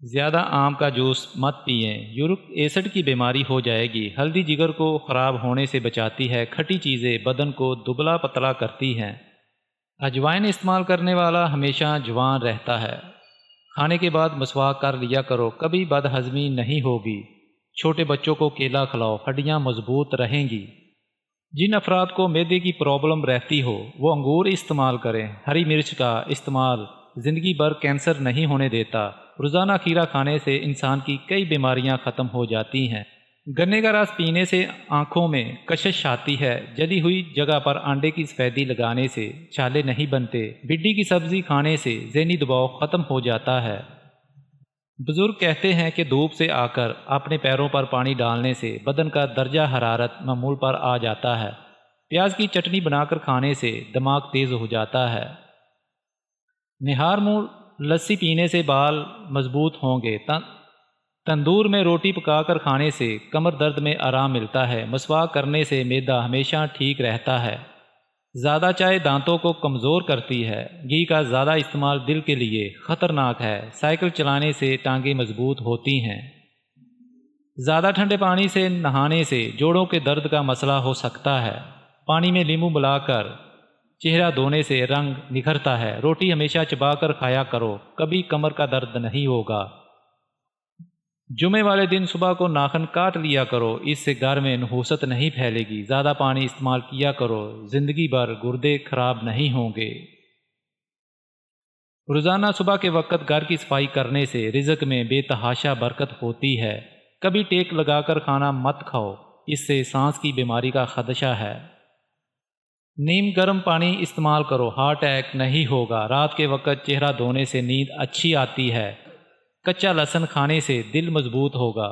زیادہ آم کا جوس مت پئیں، یورک ایسڈ کی بیماری ہو جائے گی۔ ہلدی جگر کو خراب ہونے سے بچاتی ہے۔ کھٹی چیزیں بدن کو دبلا پتلا کرتی ہیں۔ اجوائن استعمال کرنے والا ہمیشہ جوان رہتا ہے۔ کھانے کے بعد مسواک کر لیا کرو، کبھی بد ہضمی نہیں ہوگی۔ چھوٹے بچوں کو کیلا کھلاؤ، ہڈیاں مضبوط رہیں گی۔ جن افراد کو معدے کی پرابلم رہتی ہو وہ انگور استعمال کریں۔ ہری مرچ کا استعمال زندگی بھر کینسر نہیں ہونے دیتا۔ روزانہ کھیرا کھانے سے انسان کی کئی بیماریاں ختم ہو جاتی ہیں۔ گنے کا رس پینے سے آنکھوں میں کشش آتی ہے۔ جلی ہوئی جگہ پر انڈے کی سفیدی لگانے سے چھالے نہیں بنتے۔ بھنڈی کی سبزی کھانے سے ذہنی دباؤ ختم ہو جاتا ہے۔ بزرگ کہتے ہیں کہ دھوپ سے آ کر اپنے پیروں پر پانی ڈالنے سے بدن کا درجہ حرارت معمول پر آ جاتا ہے۔ پیاز کی چٹنی بنا کر کھانے سے دماغ تیز ہو جاتا ہے۔ نہار منہ لسی پینے سے بال مضبوط ہوں گے۔ تندور میں روٹی پکا کر کھانے سے کمر درد میں آرام ملتا ہے۔ مسواک کرنے سے معدہ ہمیشہ ٹھیک رہتا ہے۔ زیادہ چائے دانتوں کو کمزور کرتی ہے۔ گھی کا زیادہ استعمال دل کے لیے خطرناک ہے۔ سائیکل چلانے سے ٹانگیں مضبوط ہوتی ہیں۔ زیادہ ٹھنڈے پانی سے نہانے سے جوڑوں کے درد کا مسئلہ ہو سکتا ہے۔ پانی میں لیموں ملا کر چہرہ دھونے سے رنگ نکھرتا ہے۔ روٹی ہمیشہ چبا کر کھایا کرو، کبھی کمر کا درد نہیں ہوگا۔ جمعے والے دن صبح کو ناخن کاٹ لیا کرو، اس سے گھر میں نحوست نہیں پھیلے گی۔ زیادہ پانی استعمال کیا کرو، زندگی بھر گردے خراب نہیں ہوں گے۔ روزانہ صبح کے وقت گھر کی صفائی کرنے سے رزق میں بے تحاشا برکت ہوتی ہے۔ کبھی ٹیک لگا کر کھانا مت کھاؤ، اس سے سانس کی بیماری کا خدشہ ہے۔ نیم گرم پانی استعمال کرو، ہارٹ اٹیک نہیں ہوگا۔ رات کے وقت چہرہ دھونے سے نیند اچھی آتی ہے۔ کچا لہسن کھانے سے دل مضبوط ہوگا۔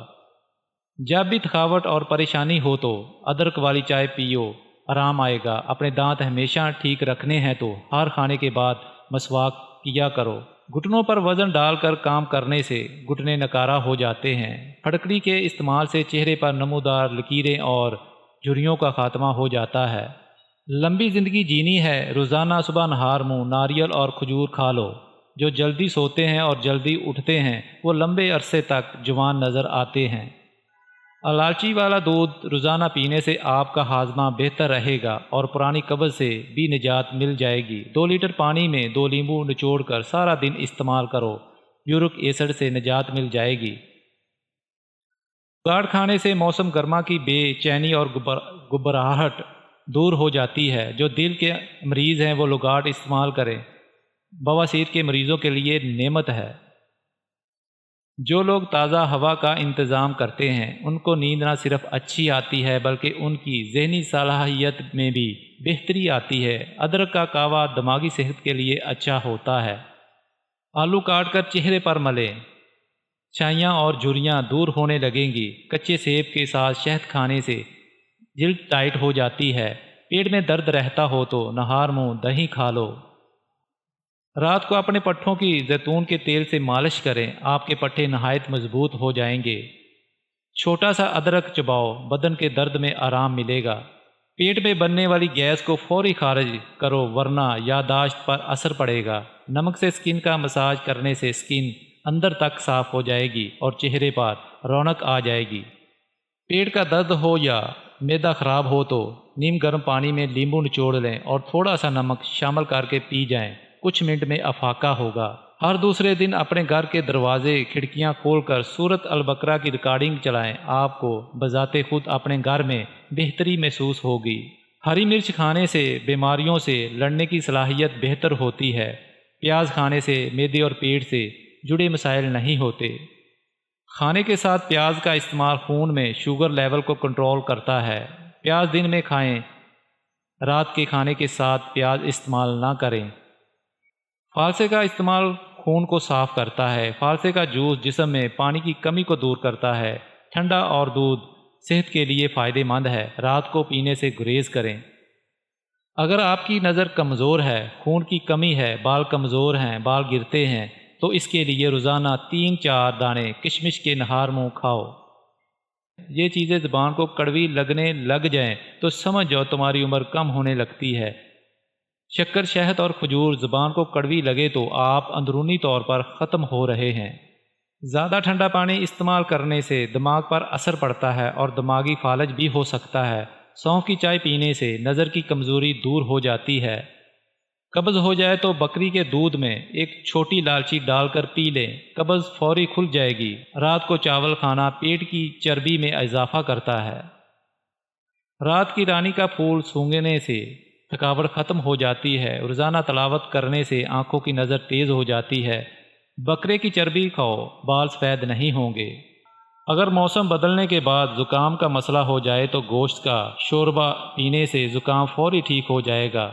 جب بھی تھکاوٹ اور پریشانی ہو تو ادرک والی چائے پیو، آرام آئے گا۔ اپنے دانت ہمیشہ ٹھیک رکھنے ہیں تو ہر کھانے کے بعد مسواک کیا کرو۔ گھٹنوں پر وزن ڈال کر کام کرنے سے گھٹنے نکارا ہو جاتے ہیں۔ پھٹکڑی کے استعمال سے چہرے پر نمودار لکیریں اور جھریوں کا خاتمہ ہو جاتا ہے۔ لمبی زندگی جینی ہے، روزانہ صبح نہار منہ ناریل اور کھجور کھا لو۔ جو جلدی سوتے ہیں اور جلدی اٹھتے ہیں وہ لمبے عرصے تک جوان نظر آتے ہیں۔ الائچی والا دودھ روزانہ پینے سے آپ کا ہاضمہ بہتر رہے گا اور پرانی قبض سے بھی نجات مل جائے گی۔ 2 لیٹر پانی میں 2 لیموں نچوڑ کر سارا دن استعمال کرو، یورک ایسڈ سے نجات مل جائے گی۔ گاڑ کھانے سے موسم گرما کی بے چینی اور گھبراہٹ دور ہو جاتی ہے۔ جو دل کے مریض ہیں وہ لگاڑ استعمال کریں، بواسیر کے مریضوں کے لیے نعمت ہے۔ جو لوگ تازہ ہوا کا انتظام کرتے ہیں ان کو نیند نہ صرف اچھی آتی ہے بلکہ ان کی ذہنی صلاحیت میں بھی بہتری آتی ہے۔ ادرک کا قہوہ دماغی صحت کے لیے اچھا ہوتا ہے۔ آلو کاٹ کر چہرے پر ملیں، چھائیاں اور جھریاں دور ہونے لگیں گی۔ کچے سیب کے ساتھ شہد کھانے سے جلد ٹائٹ ہو جاتی ہے۔ پیٹ میں درد رہتا ہو تو نہار منہ دہی کھا لو۔ رات کو اپنے پٹھوں کی زیتون کے تیل سے مالش کریں، آپ کے پٹھے نہایت مضبوط ہو جائیں گے۔ چھوٹا سا ادرک چباؤ، بدن کے درد میں آرام ملے گا۔ پیٹ میں بننے والی گیس کو فوری خارج کرو ورنہ یادداشت پر اثر پڑے گا۔ نمک سے سکن کا مساج کرنے سے سکن اندر تک صاف ہو جائے گی اور چہرے پر رونق آ جائے گی۔ پیٹ کا درد ہو یا معدہ خراب ہو تو نیم گرم پانی میں لیموں نچوڑ لیں اور تھوڑا سا نمک شامل کر کے پی جائیں، کچھ منٹ میں افاقہ ہوگا۔ ہر دوسرے دن اپنے گھر کے دروازے کھڑکیاں کھول کر سورۃ البقرہ کی ریکارڈنگ چلائیں، آپ کو بذات خود اپنے گھر میں بہتری محسوس ہوگی۔ ہری مرچ کھانے سے بیماریوں سے لڑنے کی صلاحیت بہتر ہوتی ہے۔ پیاز کھانے سے معدے اور پیٹ سے جڑے مسائل نہیں ہوتے۔ کھانے کے ساتھ پیاز کا استعمال خون میں شوگر لیول کو کنٹرول کرتا ہے۔ پیاز دن میں کھائیں، رات کے کھانے کے ساتھ پیاز استعمال نہ کریں۔ فالسے کا استعمال خون کو صاف کرتا ہے۔ فالسے کا جوس جسم میں پانی کی کمی کو دور کرتا ہے۔ ٹھنڈا اور دودھ صحت کے لیے فائدہ مند ہے، رات کو پینے سے گریز کریں۔ اگر آپ کی نظر کمزور ہے، خون کی کمی ہے، بال کمزور ہیں، بال گرتے ہیں تو اس کے لیے روزانہ 3-4 دانے کشمش کے نہار منہ کھاؤ۔ یہ چیزیں زبان کو کڑوی لگنے لگ جائیں تو سمجھ جاؤ تمہاری عمر کم ہونے لگتی ہے۔ شکر، شہد اور کھجور زبان کو کڑوی لگے تو آپ اندرونی طور پر ختم ہو رہے ہیں۔ زیادہ ٹھنڈا پانی استعمال کرنے سے دماغ پر اثر پڑتا ہے اور دماغی فالج بھی ہو سکتا ہے۔ سونف کی چائے پینے سے نظر کی کمزوری دور ہو جاتی ہے۔ قبض ہو جائے تو بکری کے دودھ میں ایک چھوٹی الائچی ڈال کر پی لیں، قبض فوری کھل جائے گی۔ رات کو چاول کھانا پیٹ کی چربی میں اضافہ کرتا ہے۔ رات کی رانی کا پھول سونگھنے سے تھکاوٹ ختم ہو جاتی ہے۔ روزانہ تلاوت کرنے سے آنکھوں کی نظر تیز ہو جاتی ہے۔ بکرے کی چربی کھاؤ، بال سفید نہیں ہوں گے۔ اگر موسم بدلنے کے بعد زکام کا مسئلہ ہو جائے تو گوشت کا شوربہ پینے سے زکام فوری ٹھیک ہو جائے گا۔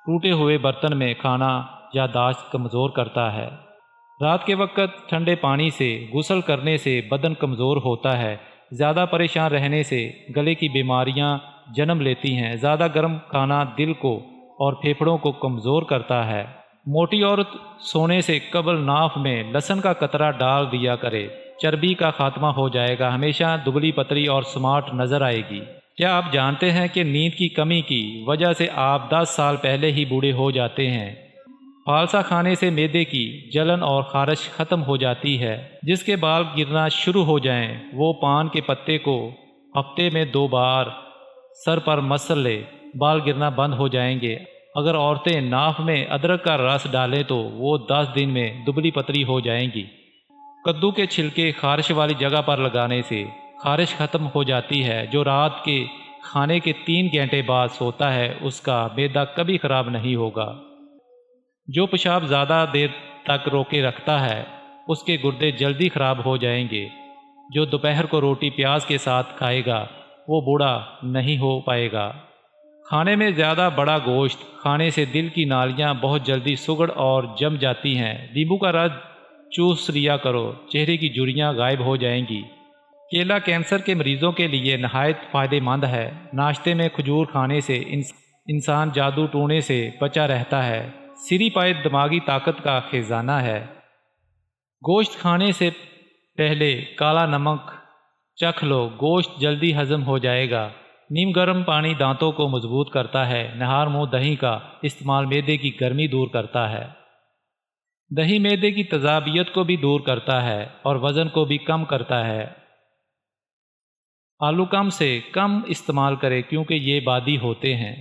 ٹوٹے ہوئے برتن میں کھانا یادداشت کمزور کرتا ہے۔ رات کے وقت ٹھنڈے پانی سے غسل کرنے سے بدن کمزور ہوتا ہے۔ زیادہ پریشان رہنے سے گلے کی بیماریاں جنم لیتی ہیں۔ زیادہ گرم کھانا دل کو اور پھیپھڑوں کو کمزور کرتا ہے۔ موٹی عورت سونے سے قبل ناف میں لہسن کا قطرہ ڈال دیا کرے، چربی کا خاتمہ ہو جائے گا، ہمیشہ دبلی پتلی اور سمارٹ نظر آئے گی۔ کیا آپ جانتے ہیں کہ نیند کی کمی کی وجہ سے آپ 10 سال پہلے ہی بوڑھے ہو جاتے ہیں؟ فالسا کھانے سے معدے کی جلن اور خارش ختم ہو جاتی ہے۔ جس کے بال گرنا شروع ہو جائیں وہ پان کے پتے کو ہفتے میں 2 بار سر پر مسل لے، بال گرنا بند ہو جائیں گے۔ اگر عورتیں ناف میں ادرک کا رس ڈالیں تو وہ 10 دن میں دبلی پتلی ہو جائیں گی۔ کدو کے چھلکے خارش والی جگہ پر لگانے سے خارش ختم ہو جاتی ہے۔ جو رات کے کھانے کے 3 گھنٹے بعد سوتا ہے اس کا معدہ کبھی خراب نہیں ہوگا۔ جو پیشاب زیادہ دیر تک روکے رکھتا ہے اس کے گردے جلدی خراب ہو جائیں گے۔ جو دوپہر کو روٹی پیاز کے ساتھ کھائے گا وہ بوڑھا نہیں ہو پائے گا۔ کھانے میں زیادہ بڑا گوشت کھانے سے دل کی نالیاں بہت جلدی سگڑ اور جم جاتی ہیں۔ لیمبو کا رس چوس لیا کرو، چہرے کی جھریاں غائب ہو جائیں گی۔ کیلا کینسر کے مریضوں کے لیے نہایت فائدہ مند ہے۔ ناشتے میں کھجور کھانے سے انسان جادو ٹونے سے بچا رہتا ہے۔ سری پائے دماغی طاقت کا خزانہ ہے۔ گوشت کھانے سے پہلے کالا نمک چکھ لو، گوشت جلدی ہضم ہو جائے گا۔ نیم گرم پانی دانتوں کو مضبوط کرتا ہے۔ نہار منہ دہی کا استعمال معدے کی گرمی دور کرتا ہے۔ دہی معدے کی تیزابیت کو بھی دور کرتا ہے اور وزن کو بھی کم کرتا ہے۔ آلو کم سے کم استعمال کریں کیونکہ یہ بادی ہوتے ہیں۔